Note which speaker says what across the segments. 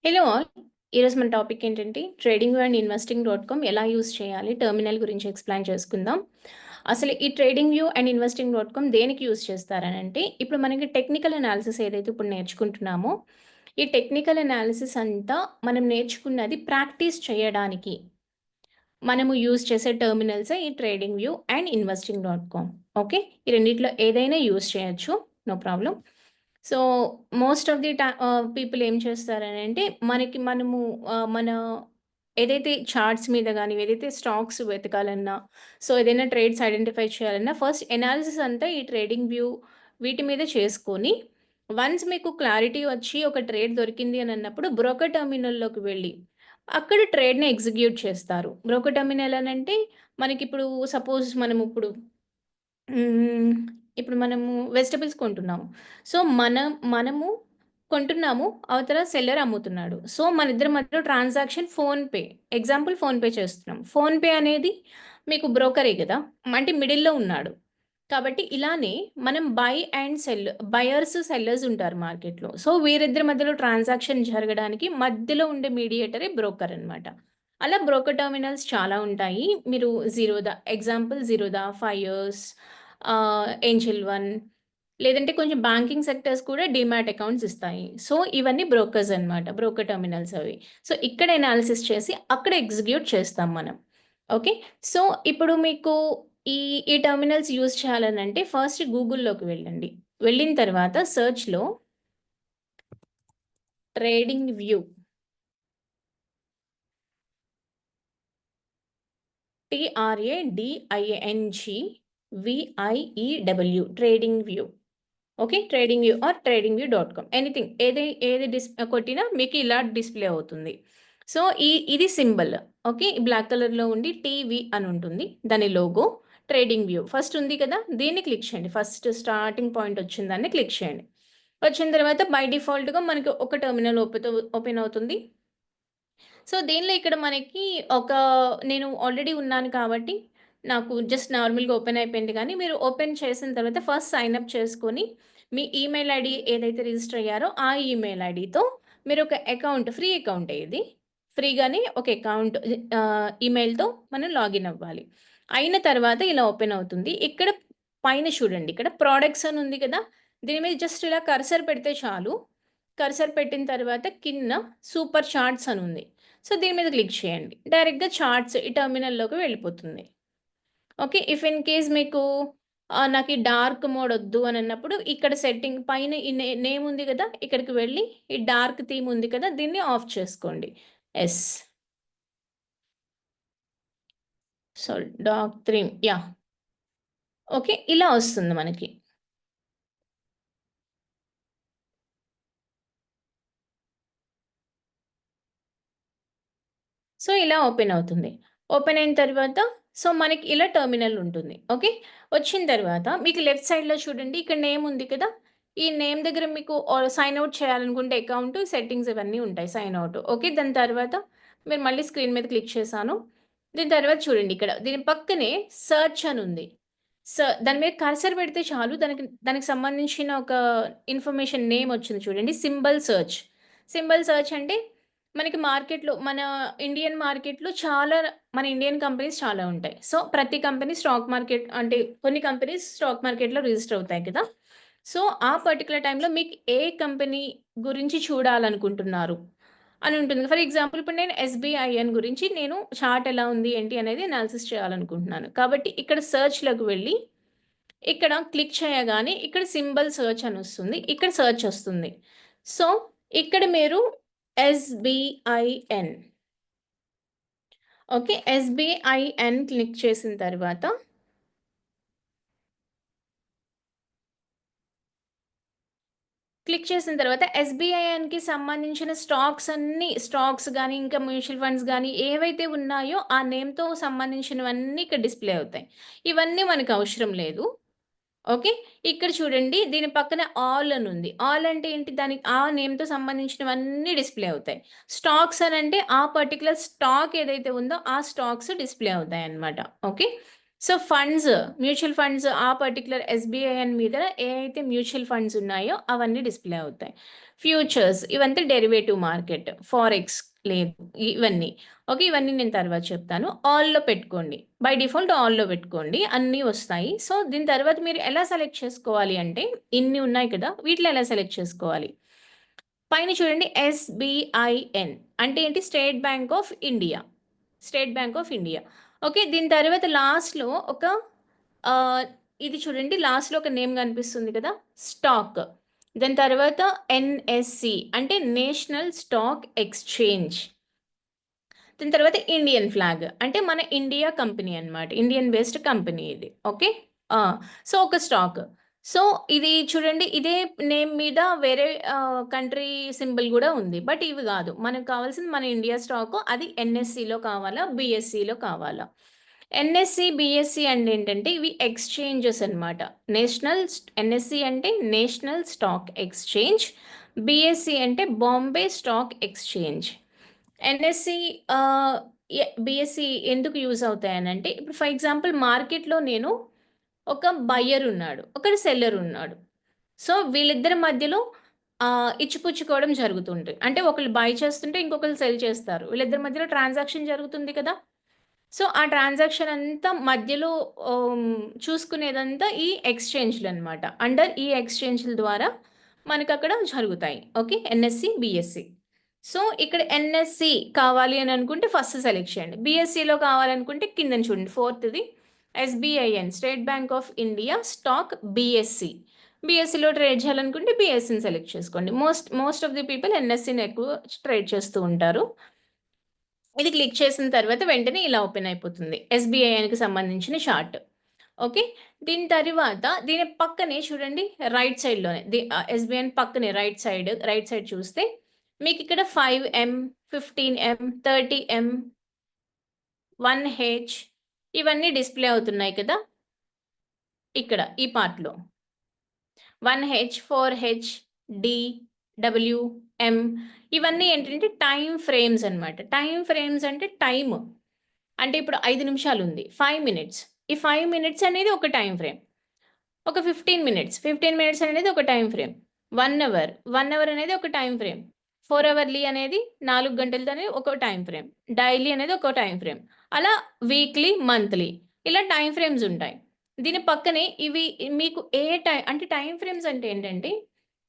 Speaker 1: Hello all. ఈరోజు మన topic ఏంటంటే trading and investing dot com ఎలా యూస్ చేయాలి టెర్మినల్ గురించి ఎక్స్ప్లెయిన్ చేసుకుందాం. అసలు ఈ trading view and investing dot com దేనికి యూస్ చేస్తారని అంటే ఇప్పుడు మనకి టెక్నికల్ అనాలిసిస్ ఏదైతే ఇప్పుడు నేర్చుకుంటున్నామో ఈ టెక్నికల్ అనాలిసిస్ అంతా మనం నేర్చుకున్నది ప్రాక్టీస్ చేయడానికి మనము యూజ్ చేసే టెర్మినల్సే ఈ trading view and investing dot com. Okay, ఈ రెండిట్లో ఏదైనా యూజ్ చేయొచ్చు, no problem. So most of the people ఏం చేస్తారని అంటే మనము మన ఏదైతే చార్ట్స్ మీద కానీ ఏదైతే స్టాక్స్ వెతకాలన్నా సో ఏదైనా ట్రేడ్స్ ఐడెంటిఫై చేయాలన్నా ఫస్ట్ ఎనాలిసిస్ అంతా ఈ ట్రేడింగ్ వ్యూ వీటి మీద చేసుకొని వన్స్ మీకు క్లారిటీ వచ్చి ఒక ట్రేడ్ దొరికింది అని అన్నప్పుడు బ్రోకర్ టెర్మినల్లోకి వెళ్ళి అక్కడ ట్రేడ్‌ని ఎగ్జిక్యూట్ చేస్తారు. బ్రోకర్ టెర్మినల్ అనంటే మనకిప్పుడు సపోజ్ హ్మ్. ఇప్పుడు మనము వెజిటబుల్స్ కొంటున్నాము. సో, మనము కొంటున్నాము. అవతల సెల్లర్ అమ్ముతున్నాడు. సో, మనిద్దరి మధ్యలో ట్రాన్సాక్షన్ ఫోన్‌పే. ఎగ్జాంపుల్ ఫోన్‌పే చేస్తున్నాం. ఫోన్‌పే అనేది మీకు బ్రోకరే గదా! అంటే మిడిల్‌లో ఉన్నాడు. కాబట్టి ఇలానే మనం by and cell buyers, sellers ఉంటారు మార్కెట్‌లో. సో, వీరిద్దరి మధ్యలో ట్రాన్సాక్షన్ జరగడానికి మధ్యలో ఉండే మీడియేటరే బ్రోకర్ అనమాట. అలా బ్రోకర్ టెర్మినల్స్ చాలా ఉంటాయి. మీరు Zerodha example Zerodha, fires, Angel one లేదంటే కొంచెం బ్యాంకింగ్ సెక్టర్స్ కూడా డీమ్యాట్ అకౌంట్స్ ఇస్తాయి. సో, ఇవన్నీ బ్రోకర్స్ అనమాట. బ్రోకర్ టెర్మినల్స్ అవి. సో, ఇక్కడ ఎనాలిసిస్ చేసి అక్కడ ఎగ్జిక్యూట్ చేస్తాం మనం. ఓకే. సో, ఇప్పుడు మీకు ఈ ఈ టెర్మినల్స్ యూజ్ చేయాలనంటే ఫస్ట్ గూగుల్‌లోకి వెళ్ళండి. వెళ్ళిన తర్వాత సెర్చ్‌లో TradingView TRADING TradingView. Okay. TradingView or TradingView dot com anything ఏది కొట్టినా మీకు ఇలా డిస్‌ప్లే అవుతుంది. సో, ఇది సింబల్. ఓకే. బ్లాక్ కలర్‌లో ఉండి టీవీ అని ఉంటుంది. దాని లోగో ట్రేడింగ్ వ్యూ ఫస్ట్ ఉంది కదా! దీన్ని క్లిక్ చేయండి. ఫస్ట్ స్టార్టింగ్ పాయింట్ వచ్చిన దాన్ని క్లిక్ చేయండి. వచ్చిన తర్వాత బై డిఫాల్ట్‌గా మనకి ఒక టెర్మినల్ ఓపెన్ అవుతుంది. సో, దీనిలో ఇక్కడ మనకి ఒక నేను ఆల్రెడీ ఉన్నాను కాబట్టి, నాకు జస్ట్ నార్మల్‌గా ఓపెన్ అయిపోయింది గానీ, మీరు ఓపెన్ చేసిన తర్వాత ఫస్ట్ సైన్ అప్ చేసుకొని, మీ ఈమెయిల్ ఐడీ ఏదైతే రిజిస్టర్ అయ్యారో, ఆ ఈమెయిల్ ఐడీతో మీరొక అకౌంట్ ఫ్రీ అకౌంటే ఇది. ఫ్రీగానే ఒక అకౌంట్ ఈమెయిల్‌తో మనం లాగిన్ అవ్వాలి. అయిన తర్వాత ఇలా ఓపెన్ అవుతుంది. ఇక్కడ పైన చూడండి. ఇక్కడ ప్రొడక్ట్స్ అని ఉంది కదా! దీని మీద జస్ట్ ఇలా కర్సర్ పెడితే చాలు. కర్సర్ పెట్టిన తర్వాత కింద సూపర్ చార్ట్స్ అని ఉంది. సో, దీని మీద క్లిక్ చేయండి. డైరెక్ట్‌గా చార్ట్స్ ఈ టెర్మినల్‌లోకి వెళ్ళిపోతుంది. ఓకే. ఇఫ్ ఇన్ కేస్ మీకు నాకు ఈ డార్క్ మోడ్ ఒద్దు అని అన్నప్పుడు ఇక్కడ సెట్టింగ్ పైన ఈ నేమ్ ఉంది గదా! ఇక్కడికి వెళ్ళి ఈ డార్క్ థీమ్ ఉంది కదా! దీన్ని ఆఫ్ చేసుకోండి. Yes. Sorry, dark theme yeah! Okay. ఇలా వస్తుంది మనకి. సో, ఇలా ఓపెన్ అవుతుంది. ఓపెన్ అయిన తర్వాత సో, మనకి ఇలా టెర్మినల్ ఉంటుంది. ఓకే. వచ్చిన తర్వాత మీకు లెఫ్ట్ సైడ్‌లో చూడండి ఇక్కడ నేమ్ ఉంది కదా! ఈ నేమ్ దగ్గర మీకు సైన్ ఔట్ చేయాలనుకుంటే అకౌంట్ సెట్టింగ్స్ ఇవన్నీ ఉంటాయి. Sign out. ఓకే. దాని తర్వాత మీరు మళ్ళీ స్క్రీన్ మీద క్లిక్ చేశాను. దీని తర్వాత చూడండి ఇక్కడ దీని పక్కనే సెర్చ్ అని ఉంది. దాని మీద కర్సర్ పెడితే చాలు దానికి సంబంధించిన ఒక ఇన్ఫర్మేషన్ నేమ్ వచ్చింది చూడండి. Symbol search. సింబల్ సెర్చ్ అంటే మనకి మార్కెట్‌లో మన ఇండియన్ మార్కెట్‌లో మన ఇండియన్ కంపెనీస్ చాలా ఉంటాయి. సో, ప్రతి కంపెనీ స్టాక్ మార్కెట్ అంటే కొన్ని కంపెనీస్ స్టాక్ మార్కెట్‌లో రిజిస్టర్ అవుతాయి కదా! సో, ఆ పర్టిక్యులర్ టైమ్‌లో మీకు ఏ కంపెనీ గురించి చూడాలనుకుంటున్నారు అని ఉంటుంది. ఫర్ ఎగ్జాంపుల్ ఇప్పుడు నేను ఎస్‌బిఐఎన్ గురించి నేను చార్ట్ ఎలా ఉంది, ఏంటి అనేది అనాలిసిస్ చేయాలనుకుంటున్నాను. కాబట్టి ఇక్కడ సెర్చ్‌లోకి వెళ్ళి ఇక్కడ క్లిక్ చేయగానే ఇక్కడ సింబల్ సెర్చ్ అనొస్తుంది. ఇక్కడ సెర్చ్ ఒస్తుంది. సో, ఇక్కడ మీరు ఎస్‌బిఐఎన్ ఓకే. ఎస్‌బిఐఎన్ క్లిక్ చేసిన తర్వాత ఎస్‌బిఐఎన్‌కి సంబంధించిన స్టాక్స్ గాని, ఇంకా మ్యూచువల్ ఫండ్స్ గాని ఏవైతే ఉన్నాయో ఆ నేమ్‌తో సంబంధించినవన్నీ ఇక్కడ డిస్‌ప్లే అవుతాయి. ఇవన్నీ మనకు అవసరం లేదు. ఓకే. ఇక్కడ చూడండి దీని పక్కన ఆల్ అనుంది. ఆల్ అంటే ఏంటి? దానికి ఆ నేమ్‌తో సంబంధించినవన్నీ డిస్‌ప్లే అవుతాయి. స్టాక్స్ అనంటే ఆ పర్టిక్యులర్ స్టాక్ ఏదైతే ఉందో ఆ స్టాక్స్ డిస్‌ప్లే అవుతాయన్నమాట. Okay. So funds, mutual funds ఆ పర్టిక్యులర్ ఎస్‌బీఐఎన్ మీద ఏ అయితే మ్యూచువల్ ఫండ్స్ ఉన్నాయో అవన్నీ డిస్‌ప్లే అవుతాయి. ఫ్యూచర్స్ ఇవంతా డెరివేటివ్ మార్కెట్, ఫారెక్స్ లేదు ఇవన్నీ. ఓకే. ఇవన్నీ నేను తర్వాత చెప్తాను. ఆల్‌లో పెట్టుకోండి. బై డిఫాల్ట్ ఆల్‌లో పెట్టుకోండి. అన్నీ వస్తాయి. సో దీని తర్వాత మీరు ఎలా సెలెక్ట్ చేసుకోవాలి అంటే ఇన్ని ఉన్నాయి కదా! వీటిలో ఎలా సెలెక్ట్ చేసుకోవాలి? పైన చూడండి ఎస్‌బీఐఎన్ అంటే ఏంటి? State Bank of India. State Bank of India. Okay. దీని తర్వాత లాస్ట్‌లో ఒక ఆహ్, ఇది చూడండి లాస్ట్‌లో ఒక నేమ్ కనిపిస్తుంది కదా! స్టాక్. దాని తర్వాత ఎన్ఎస్‌సి అంటే నేషనల్ స్టాక్ ఎక్స్‌చేంజ్. దాని తర్వాత ఇండియన్ ఫ్లాగ్. అంటే మన ఇండియా కంపెనీ అన్నమాట. ఇండియన్ బేస్డ్ కంపెనీ ఇది. ఓకే. ఆ! సో, ఒక స్టాక్. సో, ఇది చూడండి ఇదే నేమ్ మీద వేరే కంట్రీ సింబల్ గూడా ఉంది. బట్ ఇవి గాదు. మనకు కావాల్సింది మన ఇండియా స్టాకు. అది ఎన్ఎస్‌సిలో కావాలా? బీఎస్‌సిలో కావాలా? ఎన్ఎస్‌సి, బీఎస్‌సి అంటే ఏంటంటే ఇవి ఎక్స్‌చేంజెస్ అన్నమాట. ఎన్ఎస్‌సి అంటే నేషనల్ స్టాక్ ఎక్స్‌చేంజ్. బీఎస్‌సి అంటే Bombay stock exchange. NSE BSE ఎందుకు యూజ్ అవుతాయనంటే, ఇప్పుడు ఫర్ ఎగ్జాంపుల్ మార్కెట్‌లో నేను ఒక బయ్యర్ ఉన్నాడు. ఒకడు సెల్లర్ ఉన్నాడు. సో, వీళ్ళిద్దరి మధ్యలో ఇచ్చిపుచ్చుకోవడం జరుగుతుంటుంది. అంటే ఒకళ్ళు బై చేస్తుంటే ఇంకొకళ్ళు సెల్ చేస్తారు. వీళ్ళిద్దరి మధ్యలో ట్రాన్సాక్షన్ జరుగుతుంది కదా! సో, ఆ ట్రాన్సాక్షన్ అంతా మధ్యలో చూసుకునేదంతా ఈ ఎక్స్‌చేంజ్‌లనమాట. అండర్ ఈ ఎక్స్‌చేంజ్‌ల ద్వారా మనకక్కడ జరుగుతాయి. ఓకే. NSE, BSE. సో, ఇక్కడ ఎన్ఎస్‌సి కావాలి అని అనుకుంటే ఫస్ట్ సెలెక్ట్ చేయండి. బీఎస్‌సిలో కావాలనుకుంటే కిందన చూడండి ఫోర్త్‌ది SBIN State Bank of India stock BSC. బీఎస్‌సిలో ట్రేడ్ చేయాలనుకుంటే బీఎస్‌సిని సెలెక్ట్ చేసుకోండి. మోస్ట్ ఆఫ్ ది పీపుల్ ఎన్ఎస్‌సిని ఎక్కువ ట్రేడ్ చేస్తూ ఉంటారు. ఇది క్లిక్ చేసిన తర్వాత వెంటనే ఇలా ఓపెన్ అయిపోతుంది. ఎస్‌బీఐఎన్‌కి సంబంధించిన చార్ట్. ఓకే. దీని తరువాత దీని పక్కనే చూడండి రైట్ సైడ్‌లోనే ఎస్‌బీఐఎన్ పక్కనే రైట్ సైడ్ చూస్తే మీకిక్కడ 5ఎం, 15ఎం, 30ఎం, 1హెచ్ ఇవన్నీ డిస్‌ప్లే అవుతున్నాయి కదా! ఇక్కడ ఈ పార్ట్‌లో. 1హెచ్, 4హెచ్, డి, డబ్ల్యూ, ఎం ఇవన్నీ ఏంటంటే టైమ్ ఫ్రేమ్స్ అన్నమాట. టైమ్ ఫ్రేమ్స్ అంటే టైమ్. అంటే ఇప్పుడు 5 నిమిషాలుంది. 5 మినిట్స్. ఈ 5 మినిట్స్ అనేది ఒక టైమ్ ఫ్రేమ్. ఒక 15 మినిట్స్ అనేది ఒక టైమ్ ఫ్రేమ్. 1 అవర్, 1 అవర్ అనేది ఒక టైమ్ ఫ్రేమ్. 4 అవర్లీ అనేది 4 గంటలదనేది ఒక టైమ్ ఫ్రేమ్. డైలీ అనేది ఒక టైమ్ ఫ్రేమ్. అలా వీక్లీ, మంత్లీ ఇలా టైమ్ ఫ్రేమ్స్ ఉంటాయి. దీని పక్కనే ఇవి మీకు అంటే టైమ్ ఫ్రేమ్స్ అంటే ఏంటంటే,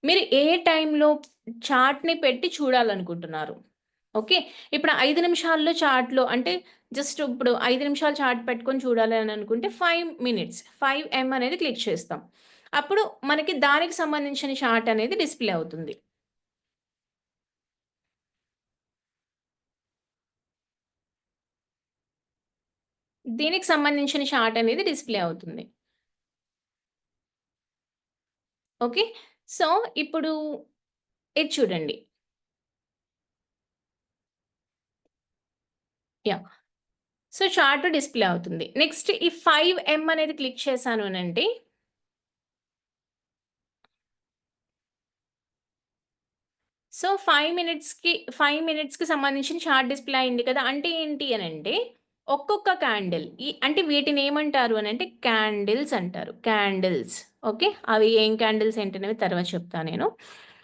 Speaker 1: మీరు ఏ టైమ్‌లో చార్ట్‌ని పెట్టి చూడాలనుకుంటున్నారు. ఓకే. ఇప్పుడు 5 నిమిషాల్లో చార్ట్‌లో అంటే జస్ట్ ఇప్పుడు 5 నిమిషాలు చార్ట్ పెట్టుకొని చూడాలి అని అనుకుంటే 5 మినిట్స్ 5ఎం అనేది క్లిక్ చేస్తాం. అప్పుడు మనకి దానికి సంబంధించిన చార్ట్ అనేది డిస్‌ప్లే అవుతుంది. దీనికి సంబంధించిన చార్ట్ అనేది డిస్‌ప్లే అవుతుంది. ఓకే. సో, ఇప్పుడు ఇది చూడండి. యాహ్! సో, చార్ట్ డిస్‌ప్లే అవుతుంది. నెక్స్ట్ ఈ 5ఎం అనేది క్లిక్ చేశాను అనంటే సో, 5 మినిట్స్‌కి సంబంధించిన చార్ట్ డిస్‌ప్లే అయింది కదా! అంటే ఏంటి అనంటే, ఒక్కొక్క క్యాండిల్ అంటే వీటినేమంటారు అనంటే క్యాండిల్స్ అంటారు. క్యాండిల్స్. ఓకే. అవి ఏం క్యాండిల్స్ ఏంటనేవి తర్వాత చెప్తా నేను.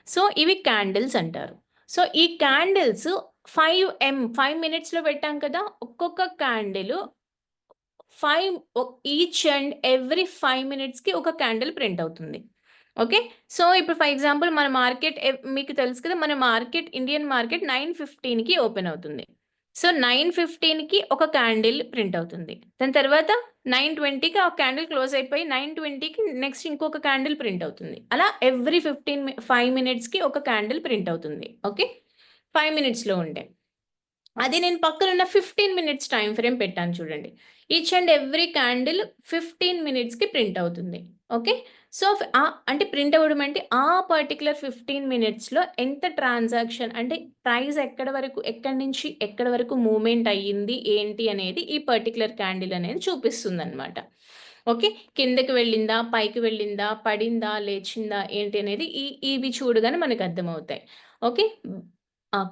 Speaker 1: సో, ఇవి క్యాండిల్స్ అంటారు. సో, ఈ క్యాండిల్స్ 5 మినిట్స్‌లో పెట్టాం కదా! ఒక్కొక్క క్యాండిల్ 5 ఈచ్ అండ్ ఎవ్రీ 5 మినిట్స్‌కి ఒక క్యాండిల్ ప్రింట్ అవుతుంది. ఓకే. సో, ఇప్పుడు ఫర్ ఎగ్జాంపుల్ మన మార్కెట్ మీకు తెలుసు కదా! మన ఇండియన్ మార్కెట్ 9:15కి ఓపెన్ అవుతుంది. సో, 9:15కి ఒక క్యాండిల్ ప్రింట్ అవుతుంది. దాని తర్వాత 9:20కి ఆ క్యాండిల్ క్లోజ్ అయిపోయి 9:20కి నెక్స్ట్ ఇంకొక క్యాండిల్ ప్రింట్ అవుతుంది. అలా ఎవ్రీ 5 మినిట్స్‌కి ఒక క్యాండిల్ ప్రింట్ అవుతుంది. ఓకే. 5 మినిట్స్‌లో ఉండే. అది నేను పక్కనున్న 15 మినిట్స్ టైమ్ ఫ్రేమ్ పెట్టాను చూడండి. ఈచ్ అండ్ ఎవ్రీ క్యాండిల్ 15 మినిట్స్‌కి ప్రింట్ అవుతుంది. ఓకే. సో, అంటే ప్రింట్ అవ్వడం అంటే ఆ పర్టిక్యులర్ 15 మినిట్స్‌లో ఎంత ట్రాన్సాక్షన్ అంటే ప్రైస్ ఎక్కడి నుంచి ఎక్కడి వరకు మూవ్‌మెంట్ అయ్యింది, ఏంటి అనేది ఈ పర్టిక్యులర్ క్యాండిల్ అనేది చూపిస్తుందన్నమాట. ఓకే. కిందకి వెళ్ళిందా, పైకి వెళ్ళిందా, పడిందా, లేచిందా ఏంటి అనేది ఇవి చూడగానే మనకు అర్థమవుతాయి. ఓకే.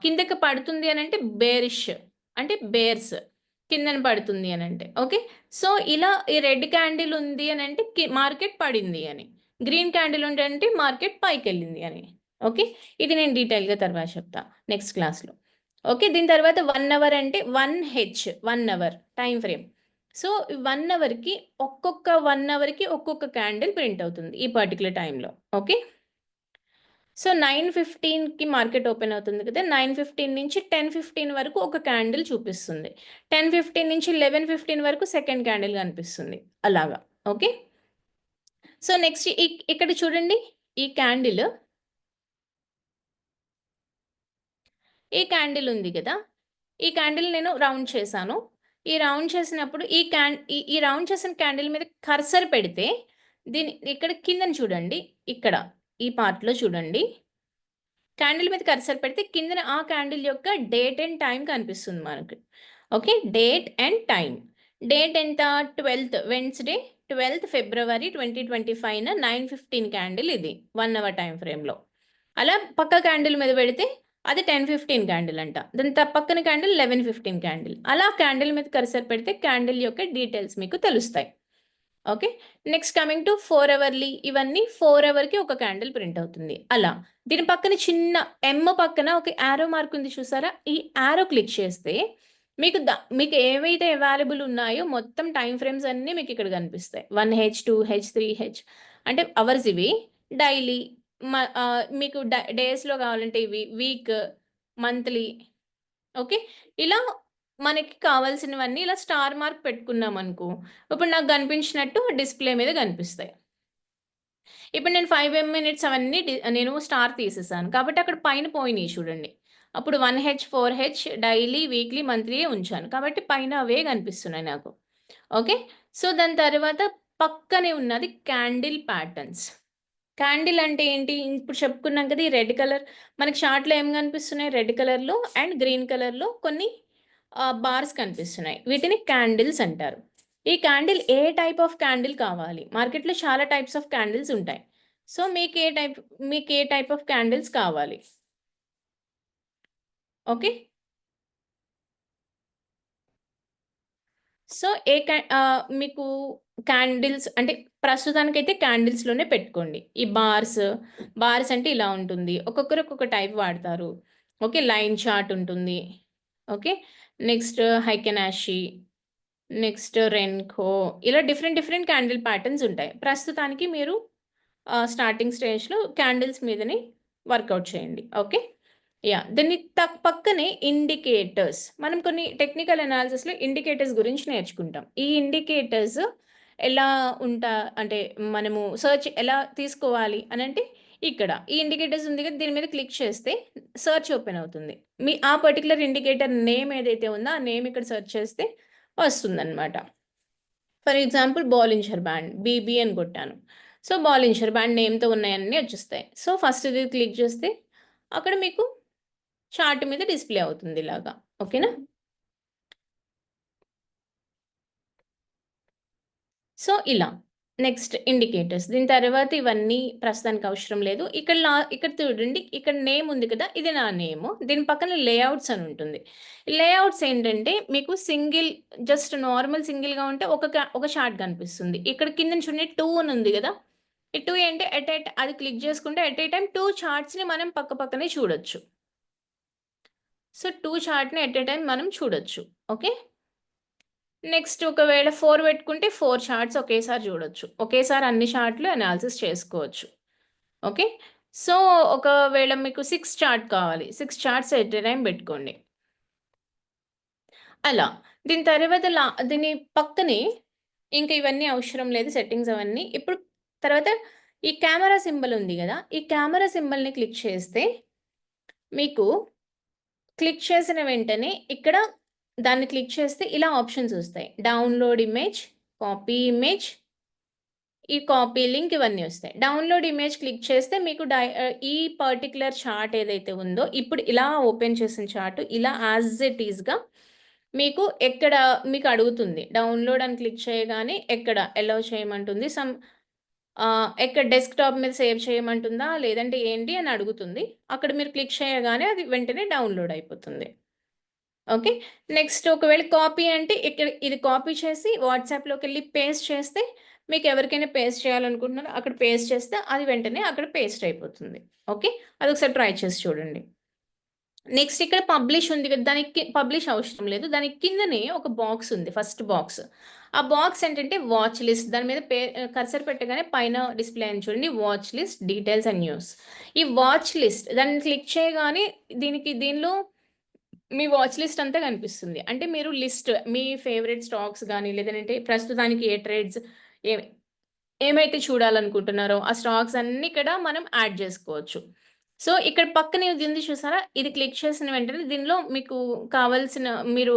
Speaker 1: కిందకి పడుతుంది అనంటే బేరిష్ అంటే బేర్స్. కిందన పడుతుంది అని అంటే ఓకే. సో ఇలా ఈ రెడ్ క్యాండిల్ ఉంది అని అంటే మార్కెట్ పడింది అని, గ్రీన్ క్యాండిల్ ఉంది అంటే మార్కెట్ పైకి వెళ్ళింది అని. ఓకే, ఇది నేను డీటెయిల్గా తర్వాత చెప్తా నెక్స్ట్ క్లాస్లో. ఓకే, దీని తర్వాత 1 అవర్ అంటే 1H 1 hour time frame. So 1 అవర్కి ఒక్కొక్క 1 అవర్కి ఒక్కొక్క క్యాండిల్ ప్రింట్ అవుతుంది ఈ పర్టికులర్ టైంలో. ఓకే, సో 9:15కి మార్కెట్ ఓపెన్ అవుతుంది కదా, 9:15 నుంచి 10:15 వరకు ఒక క్యాండిల్ చూపిస్తుంది, 10:15 నుంచి 11:15 వరకు సెకండ్ క్యాండిల్ కనిపిస్తుంది అలాగా. ఓకే, సో నెక్స్ట్ ఇక్కడ చూడండి, ఈ క్యాండిల్ ఉంది కదా, ఈ క్యాండిల్ నేను రౌండ్ చేశాను. ఈ రౌండ్ చేసినప్పుడు ఈ రౌండ్ చేసిన క్యాండిల్ మీద కర్సర్ పెడితే దీని ఇక్కడ కిందన చూడండి, ఇక్కడ ఈ పార్ట్‌లో చూడండి, క్యాండిల్ మీద కర్సర్ పెడితే కిందన ఆ క్యాండిల్ యొక్క డేట్ అండ్ టైం కనిపిస్తుంది మనకు. Okay, date and time. Date ఎంత? 12th వెన్స్‌డే 12th ఫిబ్రవరి 2025 9:15 క్యాండిల్ ఇది 1 అవర్ టైం ఫ్రేమ్‌లో. అలా పక్క క్యాండిల్ మీద పెడితే అది 10:15 క్యాండిల్ అంట. దాని పక్కన క్యాండిల్ 11:15 క్యాండిల్. అలా క్యాండిల్ మీద కర్సర్ పెడితే క్యాండిల్ యొక్క డీటెయిల్స్ మీకు తెలుస్తాయి. Okay, next coming to 4 hourly, ఇవన్నీ 4 అవర్‌కి ఒక క్యాండిల్ ప్రింట్ అవుతుంది. అలా దీని పక్కన చిన్న ఎమ్ పక్కన ఒక యారో మార్క్ ఉంది చూసారా? ఈ యారో క్లిక్ చేస్తే మీకు ఏవైతే అవైలబుల్ ఉన్నాయో మొత్తం టైమ్ ఫ్రేమ్స్ అన్నీ మీకు ఇక్కడ కనిపిస్తాయి. 1H 2H 3H అంటే అవర్స్ ఇవి. డైలీ మీకు డేస్‌లో కావాలంటే ఇవి, వీక్, మంత్లీ. ఓకే, ఇలా మనకి కావాల్సినవన్నీ ఇలా స్టార్ మార్క్ పెట్టుకున్నామనుకో, ఇప్పుడు నాకు కనిపించినట్టు డిస్‌ప్లే మీద కనిపిస్తాయి. ఇప్పుడు నేను 5 మినిట్స్ అవన్నీ నేను స్టార్ తీసేసాను. కాబట్టి అక్కడ పైన పోయినాయి చూడండి. అప్పుడు 1H, 4H డైలీ, వీక్లీ, మంత్లీయే ఉంచాను. కాబట్టి పైన అవే కనిపిస్తున్నాయి నాకు. ఓకే, సో దాని తర్వాత పక్కనే ఉన్నది క్యాండిల్ ప్యాటర్న్స్. క్యాండిల్ అంటే ఏంటి? ఇప్పుడు చెప్పుకున్నాం కదా! ఈ రెడ్ కలర్ మనకి చార్ట్‌లో ఏం కనిపిస్తున్నాయి? రెడ్ కలర్‌లో అండ్ గ్రీన్ కలర్‌లో కొన్ని బార్స్ కనిపిస్తున్నాయి. వీటిని క్యాండిల్స్ అంటారు. ఈ candle A type of candle కావాలి? మార్కెట్‌లో చాలా టైప్స్ ఆఫ్ క్యాండిల్స్ ఉంటాయి. సో మీకు ఏ టైప్ ఆఫ్ క్యాండిల్స్ కావాలి? ఓకే. సో మీకు క్యాండిల్స్ అంటే ప్రస్తుతానికైతే క్యాండిల్స్‌లోనే పెట్టుకోండి. ఈ బార్స్ అంటే ఇలా ఉంటుంది. ఒక్కొక్కరు ఒక్కొక్క టైప్ వాడతారు. ఓకే, లైన్ చార్ట్ ఉంటుంది. ఓకే, నెక్స్ట్ హైకెనాషి, నెక్స్ట్ రెన్‌కో, ఇలా డిఫరెంట్ డిఫరెంట్ క్యాండిల్ ప్యాటర్న్స్ ఉంటాయి. ప్రస్తుతానికి మీరు స్టార్టింగ్ స్టేజ్‌లో క్యాండిల్స్ మీదనే వర్కౌట్ చేయండి. ఓకే. యాహ్! దీన్ని పక్కనే ఇండికేటర్స్. మనం కొన్ని టెక్నికల్ అనాలిసిస్‌లో ఇండికేటర్స్ గురించి నేర్చుకుంటాం. ఈ ఇండికేటర్స్ ఎలా అంటే మనము సెర్చ్ ఎలా తీసుకోవాలి అనంటే ఇక్కడ ఈ ఇండికేటర్స్ ఉంది కదా! దీని మీద క్లిక్ చేస్తే సెర్చ్ ఓపెన్ అవుతుంది. ఆ పర్టిక్యులర్ ఇండికేటర్ నేమ్ ఏదైతే ఉందో ఆ నేమ్ ఇక్కడ సెర్చ్ చేస్తే వస్తుందన్నమాట. ఫర్ ఎగ్జాంపుల్ బాలింజర్ బ్యాండ్ బీబీ అని కొట్టాను. సో, బాలింజర్ బ్యాండ్ నేమ్‌తో ఉన్నయన్నీ వచ్చేస్తాయి. సో, ఫస్ట్ ఇది క్లిక్ చేస్తే అక్కడ మీకు చార్ట్ మీద డిస్‌ప్లే అవుతుంది ఇలాగా. ఓకేనా? సో, ఇలా. Next indicators. దీని తర్వాత ఇవన్నీ ప్రస్తుతానికి అవసరం లేదు. ఇక్కడ చూడండి, ఇక్కడ నేమ్ ఉంది కదా! ఇది నా నేము. దీని పక్కన లేఔట్స్ అని ఉంటుంది. లేఔట్స్ ఏంటంటే మీకు జస్ట్ నార్మల్ సింగిల్‌గా ఉంటే ఒక చార్ట్ కనిపిస్తుంది. ఇక్కడ కిందన చూడండి 2 అని ఉంది కదా! ఈ 2 ఏంటి అది క్లిక్ చేసుకుంటే ఎట్ ఏ టైమ్ 2 చార్ట్స్‌ని మనం పక్కనే చూడొచ్చు. సో, 2 చార్ట్‌ని ఎట్ ఏ టైమ్ మనం చూడొచ్చు. ఓకే. నెక్స్ట్ ఒకవేళ 4 పెట్టుకుంటే 4 చార్ట్స్ ఒకేసారి చూడొచ్చు. ఒకేసారి అన్ని చార్ట్‌లు అనాలిసిస్ చేసుకోవచ్చు. ఓకే. సో, ఒకవేళ మీకు 6 చార్ట్ కావాలి. 6 చార్ట్స్ ఎట్ ఎ టైమ్ పెట్టుకోండి. అలా. దీని తర్వాత దీని పక్కనే ఇంక ఇవన్నీ అవసరం లేదు సెట్టింగ్స్ అవన్నీ. ఇప్పుడు తర్వాత ఈ కెమెరా సింబల్ ఉంది గదా! ఈ కెమెరా సింబల్‌ని క్లిక్ చేస్తే మీకు క్లిక్ చేసిన వెంటనే ఇక్కడ దాన్ని క్లిక్ చేస్తే ఇలా ఆప్షన్స్ ఒస్తాయి. డౌన్‌లోడ్ ఇమేజ్, కాపీ ఇమేజ్, ఈ కాపీ లింక్ ఇవన్నీ ఒస్తాయి. డౌన్‌లోడ్ ఇమేజ్ క్లిక్ చేస్తే మీకు ఈ పర్టిక్యులర్ చార్ట్ ఏదైతే ఉందో ఇప్పుడు ఇలా ఓపెన్ చేసిన చార్ట్ ఇలా యాజ్ ఇట్ ఈస్‌గా మీకు అడుగుతుంది. డౌన్‌లోడ్ అని క్లిక్ చేయగానే ఎక్కడ అలౌ చేయమంటుంది. ఎక్కడ డెస్క్‌టాప్ మీద సేవ్ చేయమంటుందా? లేదంటే ఏంటి అని అడుగుతుంది. అక్కడ మీరు క్లిక్ చేయగానే అది వెంటనే డౌన్‌లోడ్ అయిపోతుంది. ఓకే. నెక్స్ట్ ఒకవేళ కాపీ అంటే ఇక్కడ ఇది కాపీ చేసి వాట్సాప్‌లోకెళ్ళి పేస్ట్ చేస్తే మీకెవరికైనా పేస్ట్ చేయాలనుకుంటున్నారో అక్కడ పేస్ట్ చేస్తే అది వెంటనే అక్కడ పేస్ట్ అయిపోతుంది. ఓకే. అదొకసారి ట్రై చేసి చూడండి. నెక్స్ట్ ఇక్కడ పబ్లిష్ ఉంది కదా! దానికి పబ్లిష్ అవసరం లేదు. దానికి కిందనే ఒక బాక్స్ ఉంది. First box. ఆ బాక్స్ ఏంటంటే వాచ్ లిస్ట్. దాని మీద కర్సర్ పెట్టగానే పైన డిస్‌ప్లే అయింది చూడండి. Watch list, details and news. ఈ వాచ్ లిస్ట్ దాన్ని క్లిక్ చేయగానే దీనిలో మీ వాచ్ లిస్ట్ అంతా కనిపిస్తుంది. అంటే మీరు లిస్ట్ మీ ఫేవరెట్ స్టాక్స్ గాని, లేదంటే ప్రస్తుతానికి ఏ ట్రేడ్స్ ఏ ఏమైతే చూడాలనుకుంటున్నారో, ఆ స్టాక్స్ అన్నీ ఇక్కడ మనం యాడ్ జేసుకోవచ్చు. సో, ఇక్కడ పక్కనే ఇది ఉంది చూసారా? ఇది క్లిక్ చేసిన వెంటనే దీనిలో మీకు కావాల్సిన మీరు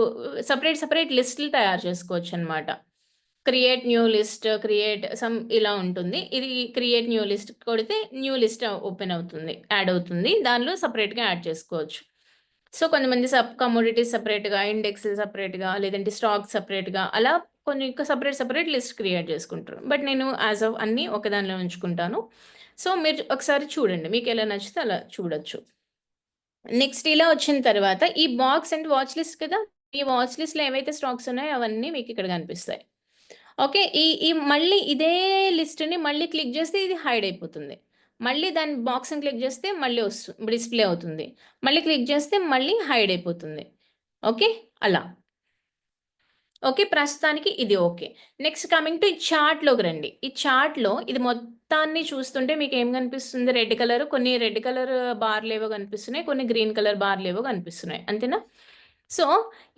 Speaker 1: సెపరేట్ లిస్ట్‌లు తయారు చేసుకోవచ్చనమాట. Create new list, create some ఇలా ఉంటుంది. ఇది క్రియేట్ న్యూ లిస్ట్ కొడితే న్యూ లిస్ట్ ఓపెన్ అవుతుంది. యాడ్ అవుతుంది. దానిలో సెపరేట్‌గా యాడ్ చేసుకోవచ్చు. సో, కొంతమంది కమోడిటీస్ సెపరేట్‌గా, ఇండెక్స్‌లు సెపరేట్‌గా, లేదంటే స్టాక్స్ సెపరేట్‌గా అలా కొన్ని ఇంకా సెపరేట్ లిస్ట్ క్రియేట్ చేసుకుంటారు. బట్ నేను యాస్ ఆఫ్ అన్నీ ఒక దానిలో ఉంచుకుంటాను. సో, మీరు ఒకసారి చూడండి. మీకెలా నచ్చితే అలా చూడొచ్చు. నెక్స్ట్ ఇలా వచ్చిన తర్వాత ఈ బాక్స్ అండ్ వాచ్ లిస్ట్ కదా! ఈ వాచ్ లిస్ట్‌లో ఏవైతే స్టాక్స్ ఉన్నాయో అవన్నీ మీకిక్కడ కనిపిస్తాయి. ఓకే. ఈ ఈ మళ్ళీ ఇదే లిస్ట్‌ని మళ్ళీ క్లిక్ చేస్తే ఇది హైడ్ అయిపోతుంది. మళ్ళీ దాని బాక్స్‌ని క్లిక్ చేస్తే మళ్ళీ డిస్‌ప్లే అవుతుంది. మళ్ళీ క్లిక్ చేస్తే మళ్ళీ హైడ్ అయిపోతుంది. ఓకే. అలా. ఓకే. ప్రస్తుతానికి ఇది ఓకే. నెక్స్ట్ కమింగ్ టు ఈ చార్ట్‌లోకి రండి. ఈ చార్ట్‌లో ఇది మొత్తాన్ని చూస్తుంటే మీకేం కనిపిస్తుంది? రెడ్ కలర్ కొన్ని రెడ్ కలర్ బార్‌లేవో కనిపిస్తున్నాయి. కొన్ని గ్రీన్ కలర్ బార్‌లేవో కనిపిస్తున్నాయి. అంతేనా? సో,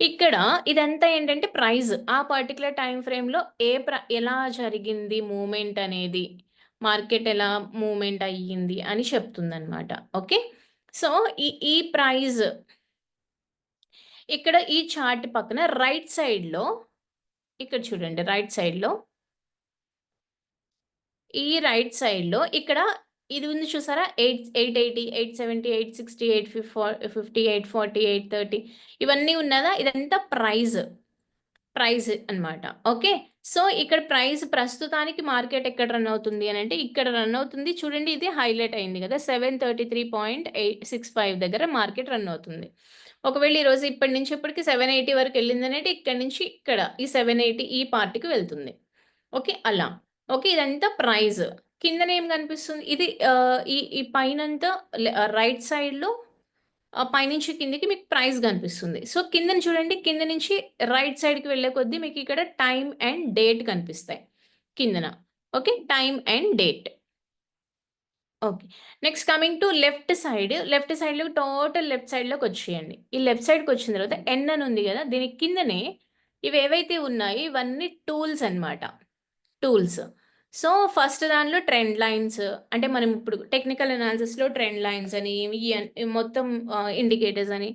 Speaker 1: ఇక్కడ ఇదంతా ఏంటంటే ప్రైస్. ఆ పర్టిక్యులర్ టైమ్ ఫ్రేమ్‌లో ఎలా జరిగింది మూవ్‌మెంట్ అనేది, మార్కెట్ ఎలా మూవ్‌మెంట్ అయ్యింది అని చెప్తుందనమాట. ఓకే. సో, ఈ ఈ ప్రైస్ ఇక్కడ ఈ చార్ట్ పక్కన రైట్ సైడ్‌లో ఇక్కడ చూడండి రైట్ సైడ్‌లో ఈ రైట్ సైడ్‌లో ఇక్కడ ఇది ఉంది చూసారా? 880, 870, 860, 850, 840, 830 ఇవన్నీ ఉన్నదా? ఇదంతా ప్రైస్ అన్నమాట. ఓకే. సో, ఇక్కడ ప్రైస్ ప్రస్తుతానికి మార్కెట్ ఎక్కడ రన్ అవుతుంది అనంటే, ఇక్కడ రన్ అవుతుంది. చూడండి ఇది హైలైట్ అయింది గదా! 733.65 దగ్గర మార్కెట్ రన్ అవుతుంది. ఒకవేళ ఈరోజు ఇప్పటి నుంచి ఇప్పటికి 780 వరకెళ్ళిందనంటే, ఇక్కడి నుంచి ఇక్కడ ఈ 780 ఈ పార్ట్‌కి వెళ్తుంది. ఓకే. అలా. ఓకే. ఇదంతా ప్రైస్. కిందనేం కనిపిస్తుంది? ఇది ఈ పైనంతా రైట్ సైడ్‌లో పైనుంచి కిందకి మీకు ప్రైస్ గనిపిస్తుంది. సో, కిందన చూడండి. కింద నుంచి రైట్ సైడ్‌కి వెళ్ళే కొద్దీ మీకిక్కడ టైమ్ అండ్ డేట్ కనిపిస్తాయి కిందన. Okay. Time and date. Okay. Next coming to left సైడ్‌లో టోటల్ లెఫ్ట్ సైడ్‌లోకొచ్చేయండి. ఈ లెఫ్ట్ సైడ్‌కొచ్చిన తర్వాత ఎన్ అని ఉంది గదా! దీని కిందనే ఇవేవైతే ఉన్నాయో ఇవన్నీ టూల్స్ అన్నమాట. టూల్స్. సో, ఫస్ట్ దానిలో ట్రెండ్ లైన్స్ అంటే మనం ఇప్పుడు టెక్నికల్ అనాలిసిస్‌లో ట్రెండ్ లైన్స్ అని మొత్తం ఇండికేటర్స్ అని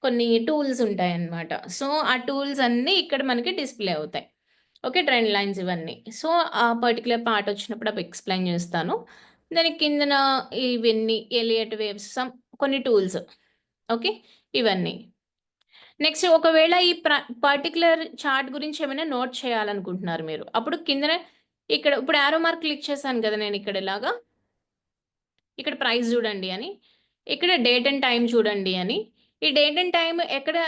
Speaker 1: కొన్ని టూల్స్ ఉంటాయన్నమాట. సో, ఆ టూల్స్ అన్నీ ఇక్కడ మనకి డిస్‌ప్లే అవుతాయి. ఓకే. ట్రెండ్ లైన్స్ ఇవన్నీ. సో, ఆ పర్టిక్యులర్ పార్ట్ వచ్చినప్పుడు అవి ఎక్స్‌ప్లెయిన్ చేస్తాను. దాని కిందన ఇవన్నీ ఎలియట్ వేవ్స్ కొన్ని టూల్స్. ఓకే. ఇవన్నీ. నెక్స్ట్ ఒకవేళ ఈ పర్టిక్యులర్ చార్ట్ గురించి ఏమైనా నోట్ చేయాలనుకుంటున్నారు మీరు. అప్పుడు కిందన ఇక్కడ ఇప్పుడు యారో మార్క్ క్లిక్ చేశాను గదా! నేనిక్కడ ఇలాగా. ఇక్కడ ప్రైస్ జూడండి అని. ఇక్కడ డేట్ అండ్ టైమ్ చూడండి అని. ఈ డేట్ అండ్ టైమ్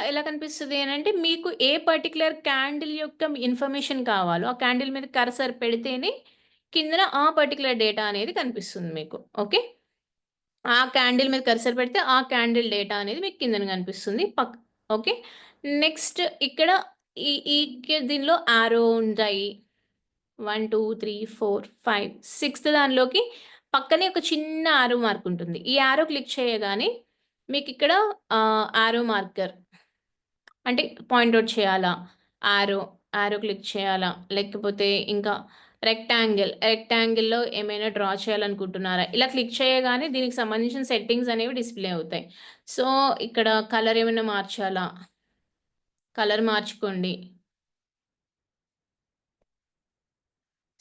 Speaker 1: ఎలా కనిపిస్తది అనంటే మీకు ఏ పర్టిక్యులర్ క్యాండిల్ యొక్క ఇన్ఫర్మేషన్ కావాలో ఆ క్యాండిల్ మీద కర్సర్ పెడితేనే కిందన ఆ పర్టిక్యులర్ డేటా అనేది కనిపిస్తుంది మీకు. ఓకే. ఆ క్యాండిల్ మీద కర్సర్ పెడితే ఆ క్యాండిల్ డేటా అనేది మీకు కిందన కనిపిస్తుంది. ఓకే. నెక్స్ట్ ఇక్కడ ఈ ఈ దీనిలో యారో ఉంటాయి. 1, 2, 3, 4, 5 సిక్స్త్ దానిలోకి పక్కనే ఒక చిన్న యారో మార్క్ ఉంటుంది. ఈ యారో క్లిక్ చేయగానే మీకిక్కడ యారో మార్కర్ అంటే పాయింట్ ఔట్ చేయాలా? యారో, యారో క్లిక్ చేయాలా? లేకపోతే ఇంకా రెక్టాంగిల్‌లో ఏమైనా డ్రా చేయాలనుకుంటున్నారా? ఇలా క్లిక్ చేయగానే దీనికి సంబంధించిన సెట్టింగ్స్ అనేవి డిస్‌ప్లే అవుతాయి. సో, ఇక్కడ కలర్ ఏమైనా మార్చాలా? కలర్ మార్చుకోండి.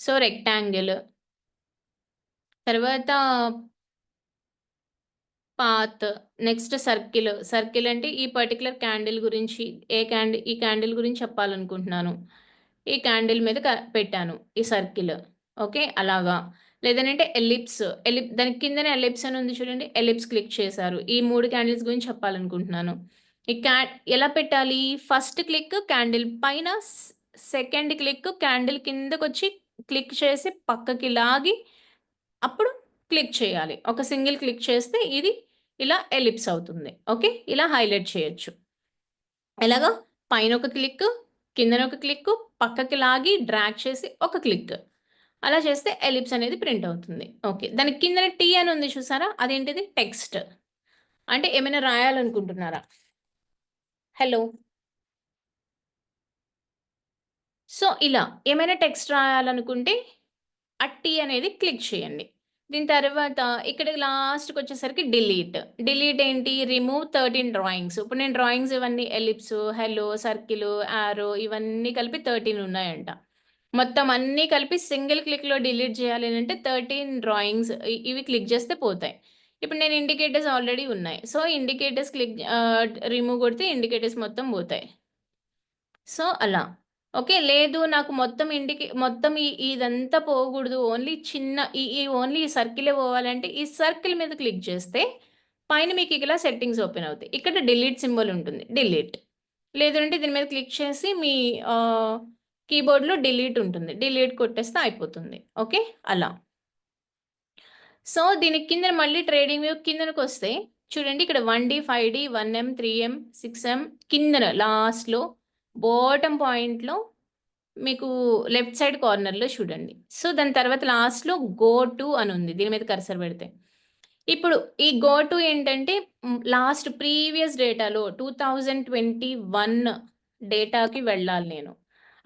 Speaker 1: సో, రెక్టాంగిల్ తర్వాత పాత్, నెక్స్ట్ సర్కిల్. సర్కిల్ అంటే ఈ పర్టిక్యులర్ క్యాండిల్ గురించి ఈ క్యాండిల్ గురించి చెప్పాలనుకుంటున్నాను. ఈ క్యాండిల్ మీద పెట్టాను ఈ సర్కిల్. ఓకే. అలాగా. లేదనంటే దాని కిందనే ఎలిప్స్ అని ఉంది చూడండి. ఎలిప్స్ క్లిక్ చేశారు. ఈ 3 క్యాండిల్స్ గురించి చెప్పాలనుకుంటున్నాను. ఈ ఎలా పెట్టాలి? ఫస్ట్ క్లిక్ క్యాండిల్ పైన, సెకండ్ క్లిక్ క్యాండిల్ కిందకొచ్చి క్లిక్ చేసి పక్కకి లాగి అప్పుడు క్లిక్ చేయాలి. ఒక సింగిల్ క్లిక్ చేస్తే ఇది ఇలా ఎలిప్స్ అవుతుంది. ఓకే. ఇలా హైలైట్ చేయొచ్చు. ఎలాగా? పైన ఒక క్లిక్, కిందన ఒక క్లిక్, పక్కకి లాగి డ్రాగ్ చేసి ఒక క్లిక్. అలా చేస్తే ఎలిప్స్ అనేది ప్రింట్ అవుతుంది. ఓకే. దాని కిందన టీ అని ఉంది చూసారా? అదేంటిది? టెక్స్ట్. అంటే ఏమైనా రాయాలనుకుంటున్నారా? హలో. సో, ఇలా ఏమైనా టెక్స్ట్ రాయాలనుకుంటే ఆ టీ అనేది క్లిక్ చేయండి. దీని తర్వాత ఇక్కడ లాస్ట్‌కొచ్చేసరికి డిలీట్. డిలీట్ ఏంటి? Remove 13 drawings. ఇప్పుడు నేను డ్రాయింగ్స్ ఇవన్నీ ఎలిప్స్, హెల్లో, సర్కిలు, యారో ఇవన్నీ కలిపి 13 ఉన్నాయంట. మొత్తం అన్నీ కలిపి సింగిల్ క్లిక్‌లో డిలీట్ చేయాలి అనంటే 13 డ్రాయింగ్స్ ఇవి క్లిక్ చేస్తే పోతాయి. ఇప్పుడు నేను ఇండికేటర్స్ ఆల్రెడీ ఉన్నాయి. సో, ఇండికేటర్స్ రిమూవ్ కొడితే ఇండికేటర్స్ మొత్తం పోతాయి. సో, అలా. ఓకే. లేదు నాకు మొత్తం ఇదంతా పోగూడదు. ఓన్లీ చిన్న ఈ ఓన్లీ ఈ సర్కిలే పోవాలంటే, ఈ సర్కిల్ మీద క్లిక్ చేస్తే, పైన మీకు ఇలా సెట్టింగ్స్ ఓపెన్ అవుతాయి. ఇక్కడ డిలీట్ సింబల్ ఉంటుంది. డిలీట్. లేదంటే దీని మీద క్లిక్ చేసి మీ ఆహ్, కీబోర్డ్‌లో డిలీట్ ఉంటుంది. డిలీట్ కొట్టేస్తే అయిపోతుంది. ఓకే. అలా. సో, దీని కిందన మళ్ళీ ట్రేడింగ్ వ్యూ కిందనకొస్తే చూడండి ఇక్కడ 1 డీ, 5 డీ, 1 ఎం, 3 ఎం, 6 ఎం కిందన లాస్ట్‌లో బాటమ్ పాయింట్‌లో మీకు లెఫ్ట్ సైడ్ కార్నర్‌లో చూడండి. సో, దాని తర్వాత లాస్ట్‌లో గో టు అనుంది. దీని మీద కర్సర్ పెడితే. ఇప్పుడు ఈ గో టు ఏంటంటే లాస్ట్ ప్రీవియస్ డేటాలో 2021 డేటాకి వెళ్ళాలి నేను.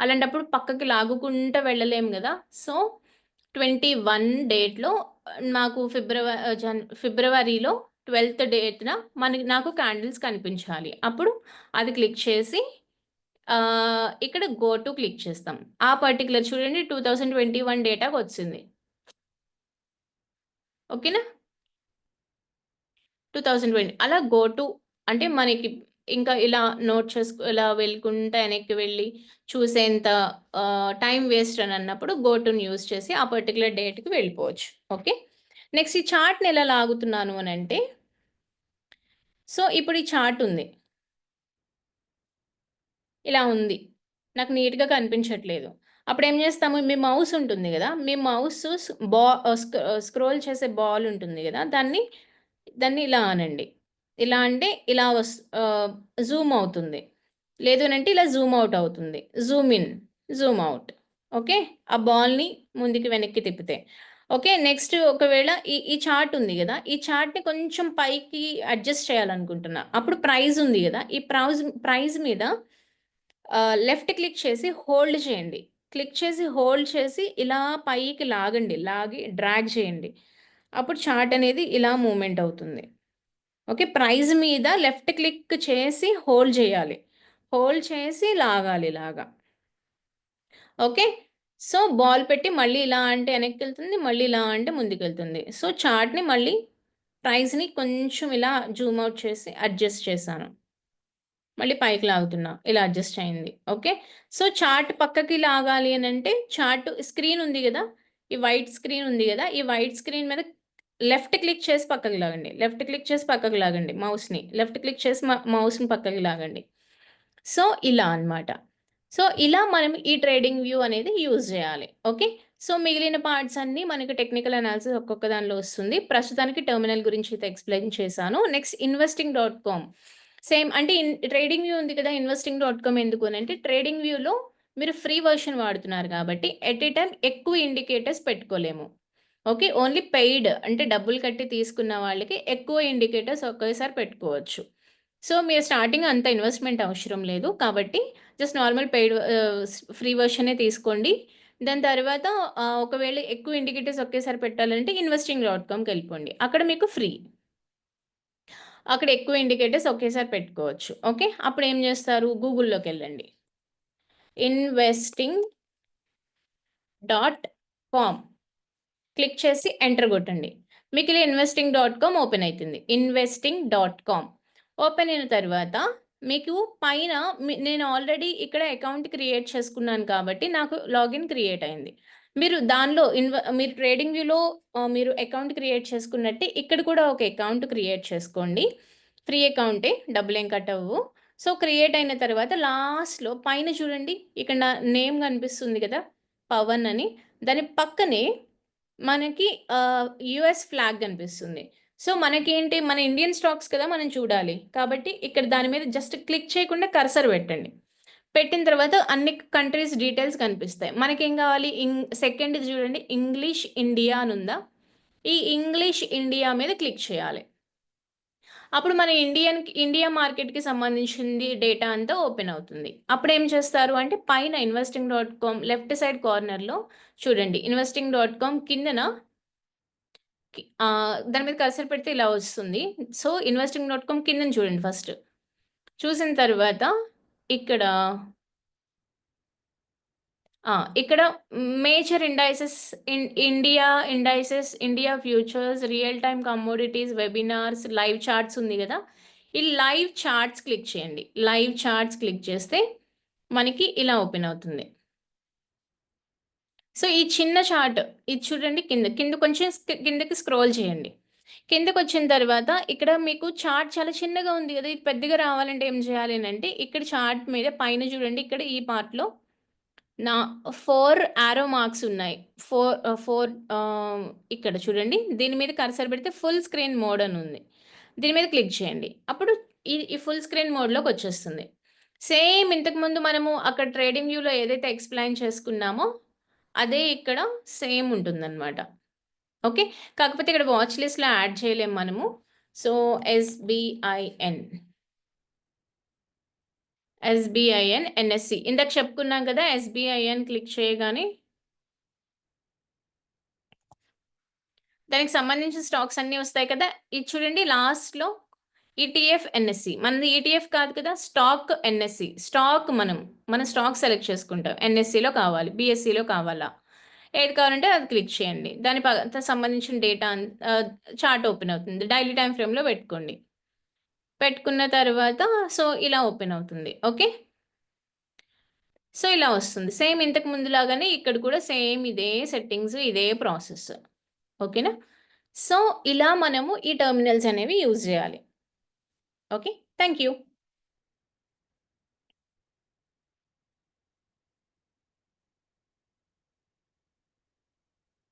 Speaker 1: అలాంటప్పుడు పక్కకి లాగుకుంటా వెళ్ళలేము గదా! సో, 21 డేట్‌లో నాకు ఫిబ్రవరిలో 12థ్ డేట్‌న నాకు క్యాండిల్స్ కనిపించాలి. అప్పుడు అది క్లిక్ చేసి ఇక్కడ గో టు క్లిక్ చేస్తాం. ఆ పర్టిక్యులర్ చూడండి 2021 డేటాకొచ్చింది. ఓకేనా? 2020 అలా గో టు అంటే మనకి ఇంకా ఇలా నోట్ ఇలా వెళ్ళుకుంటా వెనక్కి వెళ్ళి చూసేంత టైం వేస్ట్ అని అన్నప్పుడు గో టుని యూజ్ చేసి ఆ పర్టిక్యులర్ డేట్‌కి వెళ్ళిపోవచ్చు. ఓకే. నెక్స్ట్ ఈ చార్ట్‌ని ఎలా లాగుతున్నాను అనంటే, సో, ఇప్పుడు ఈ చార్ట్ ఉంది. ఇలా ఉంది. నాకు నీట్‌గా కనిపించట్లేదు. అప్పుడేం జేస్తాము, మీ మౌస్ ఉంటుంది గదా! మీ మౌస్ స్ బా స్క్రోల్ చేసే బాల్ ఉంటుంది గదా! దాన్ని ఇలా అనండి. ఇలా అంటే ఇలా జూమ్ అవుతుంది. లేదు అనంటే ఇలా జూమ్ ఔట్ అవుతుంది. Zoom in, Zoom out. Okay. ఆ బాల్‌ని ముందుకి, వెనక్కి తిప్పితే. ఓకే. నెక్స్ట్ ఒకవేళ ఈ చార్ట్ ఉంది గదా! ఈ చార్ట్‌ని కొంచెం పైకి అడ్జస్ట్ చేయాలనుకుంటున్నా. అప్పుడు ప్రైజ్ ఉంది గదా! ఈ ప్రైజ్ మీద లెఫ్ట్ క్లిక్ చేసి హోల్డ్ చేయండి. క్లిక్ చేసి హోల్డ్ చేసి ఇలా పైకి లాగండి. లాగి డ్రాగ్ చేయండి. అప్పుడు చార్ట్ అనేది ఇలా మూవ్‌మెంట్ అవుతుంది. ఓకే. ప్రైజ్ మీద లెఫ్ట్ క్లిక్ చేసి హోల్డ్ చేయాలి. హోల్డ్ చేసి లాగాలి ఇలాగా. ఓకే. సో, బాల్ పెట్టి మళ్ళీ ఇలా అంటే వెనక్కెళ్తుంది. మళ్ళీ ఇలా అంటే ముందుకెళ్తుంది. సో, చార్ట్‌ని మళ్ళీ ప్రైజ్‌ని కొంచెం ఇలా జూమ్ ఔట్ చేసి అడ్జస్ట్ చేశాను. మళ్ళీ పైకి లాగుతున్నా. ఇలా అడ్జస్ట్ అయింది. ఓకే. సో, చార్ట్ పక్కకి లాగాలి అనంటే చార్ట్ స్క్రీన్ ఉంది గదా! ఈ వైట్ స్క్రీన్ ఉంది గదా! ఈ వైట్ స్క్రీన్ మీద లెఫ్ట్ క్లిక్ చేసి పక్కకి లాగండి. లెఫ్ట్ క్లిక్ చేసి పక్కకి లాగండి మౌస్‌ని. లెఫ్ట్ క్లిక్ చేసి మౌస్‌ని పక్కకి లాగండి. సో, ఇలా అన్నమాట. సో, ఇలా మనం ఈ ట్రేడింగ్ వ్యూ అనేది యూజ్ జేయాలి. ఓకే. సో, మిగిలిన పార్ట్స్ అన్నీ మనకి టెక్నికల్ అనాలిసిస్ ఒక్కొక్క దానిలో వస్తుంది. ప్రస్తుతానికి టెర్మినల్ గురించి అయితే ఎక్స్‌ప్లెయిన్ చేశాను. Next investing dot com. Same అంటే ట్రేడింగ్ వ్యూ ఉంది కదా! ఇన్వెస్టింగ్ డాట్ కామ్ ఎందుకు అనంటే ట్రేడింగ్ వ్యూలో మీరు ఫ్రీ వెర్షన్ వాడుతున్నారు కాబట్టి ఎట్ ఎ టైమ్ ఎక్కువ ఇండికేటర్స్ పెట్టుకోలేము. ఓకే. ఓన్లీ పెయిడ్ అంటే డబ్బులు కట్టి తీసుకున్న వాళ్ళకి ఎక్కువ ఇండికేటర్స్ ఒకేసారి పెట్టుకోవచ్చు. సో, మీరు స్టార్టింగ్ అంత ఇన్వెస్ట్‌మెంట్ అవసరం లేదు. కాబట్టి జస్ట్ నార్మల్ పెయిడ్ ఫ్రీ వెర్షనే తీసుకోండి. దాని తర్వాత ఒకవేళ ఎక్కువ ఇండికేటర్స్ ఒకేసారి పెట్టాలంటే ఇన్వెస్టింగ్ డాట్ కామ్‌కెళ్ళిపోండి. అక్కడ మీకు ఫ్రీ. అక్కడ ఎక్కువ ఇండికేటర్స్ ఒకేసారి పెట్టుకోవచ్చు. ఓకే. అప్పుడేం జేస్తారు గూగుల్‌లోకెళ్ళండి. ఇన్వెస్టింగ్ డాట్ కామ్ క్లిక్ చేసి ఎంటర్ గొట్టండి. మీకిలా ఇన్వెస్టింగ్ డాట్ కామ్ ఓపెన్ అయితుంది. ఇన్వెస్టింగ్ డాట్ కామ్ ఓపెన్ అయిన తర్వాత మీకు పైన నేను ఆల్రెడీ ఇక్కడ అకౌంట్ క్రియేట్ చేసుకున్నాను కాబట్టి నాకు లాగిన్ క్రియేట్ అయింది. మీరు దానిలో మీరు ట్రేడింగ్ వ్యూలో మీరు అకౌంట్ క్రియేట్ చేసుకున్నట్టే ఇక్కడ కూడా ఒక అకౌంట్ క్రియేట్ చేసుకోండి. ఫ్రీ అకౌంటే. డబ్బులేం కట్ అవ్వవు. సో, క్రియేట్ అయిన తర్వాత లాస్ట్‌లో పైన చూడండి. ఇక్కడ నా నేమ్ కనిపిస్తుంది కదా! పవన్ అని. దాని పక్కనే మనకి యూఎస్ ఫ్లాగ్ కనిపిస్తుంది. సో, మనకేంటి మన ఇండియన్ స్టాక్స్ కదా మనం చూడాలి. కాబట్టి ఇక్కడ దాని మీద జస్ట్ క్లిక్ చేయకుండా కర్సర్ పెట్టండి. పెట్టిన తర్వాత అన్ని కంట్రీస్ డీటెయిల్స్ కనిపిస్తాయి. మనకేం కావాలి? సెకండ్‌ది చూడండి ఇంగ్లీష్ ఇండియా అనుందా? ఈ ఇంగ్లీష్ ఇండియా మీద క్లిక్ చేయాలి. అప్పుడు మన ఇండియా మార్కెట్‌కి సంబంధించింది డేటా అంతా ఓపెన్ అవుతుంది. అప్పుడేం చేస్తారు అంటే పైన investing dot com left side కార్నర్‌లో చూడండి. ఇన్వెస్టింగ్ డాట్ కామ్ కిందన దాని మీద కర్సర్ పెడితే ఇలా వస్తుంది. సో, ఇన్వెస్టింగ్ డాట్ కామ్ కిందన చూడండి ఫస్ట్. చూసిన తర్వాత ఇక్కడ ఇక్కడ major indices India futures, real time commodities, webinars, live charts ఉంది గదా! ఈ లైవ్ చార్ట్స్ క్లిక్ చేయండి. లైవ్ చార్ట్స్ క్లిక్ చేస్తే మనకి ఇలా ఓపెన్ అవుతుంది. సో, ఈ చిన్న చార్ట్ ఇది చూడండి కింద కొంచెం కిందకి స్క్రోల్ చేయండి. కిందకొచ్చిన తర్వాత ఇక్కడ మీకు చార్ట్ చాలా చిన్నగా ఉంది గదా! ఇది పెద్దగా రావాలంటే ఏం చేయాలి అనంటే ఇక్కడ చార్ట్ మీద పైన చూడండి ఇక్కడ ఈ పార్ట్‌లో నా 4 యారో మార్క్స్ ఉన్నాయి. 4 ఇక్కడ చూడండి. దీని మీద కర్సర్ పెడితే ఫుల్ స్క్రీన్ మోడ్ అని ఉంది. దీని మీద క్లిక్ చేయండి. అప్పుడు ఈ ఫుల్ స్క్రీన్ మోడ్‌లోకొచ్చేస్తుంది. సేమ్ ఇంతకుముందు మనము అక్కడ ట్రేడింగ్ వ్యూలో ఏదైతే ఎక్స్‌ప్లెయిన్ చేసుకున్నామో, అదే ఇక్కడ సేమ్ ఉంటుందనమాట. ఓకే. కాకపోతే ఇక్కడ వాచ్ లిస్ట్‌లో యాడ్ చేయలేము మనము. So, SBIN. ఎన్ఎస్‌సి ఇందాక చెప్పుకున్నాం కదా! ఎస్‌బిఐఎన్ క్లిక్ చేయగానే దానికి సంబంధించిన స్టాక్స్ అన్నీ వస్తాయి కదా! ఇది చూడండి లాస్ట్‌లో ఈటీఎఫ్, ఎన్ఎస్‌సి. మనది ఈటీఎఫ్ కాదు కదా! Stock NSE. మన స్టాక్ సెలెక్ట్ చేసుకుంటాం. ఎన్ఎస్‌సిలో కావాలి, బీఎస్‌సిలో కావాలా? ఏది కావాలంటే అది క్లిక్ చేయండి. సంబంధించిన డేటా చార్ట్ ఓపెన్ అవుతుంది. డైలీ టైమ్ ఫ్రేమ్‌లో పెట్టుకోండి. పెట్టుకున్న తర్వాత సో, ఇలా ఓపెన్ అవుతుంది. ఓకే. సో, ఇలా వస్తుంది. సేమ్ ఇంతకు ముందులాగానే ఇక్కడ కూడా సేమ్ ఇదే సెట్టింగ్స్, ఇదే ప్రాసెస్. ఓకేనా? సో, ఇలా మనము ఈ టెర్మినల్స్ అనేవి యూజ్ జేయాలి. ఓకే. Thank you.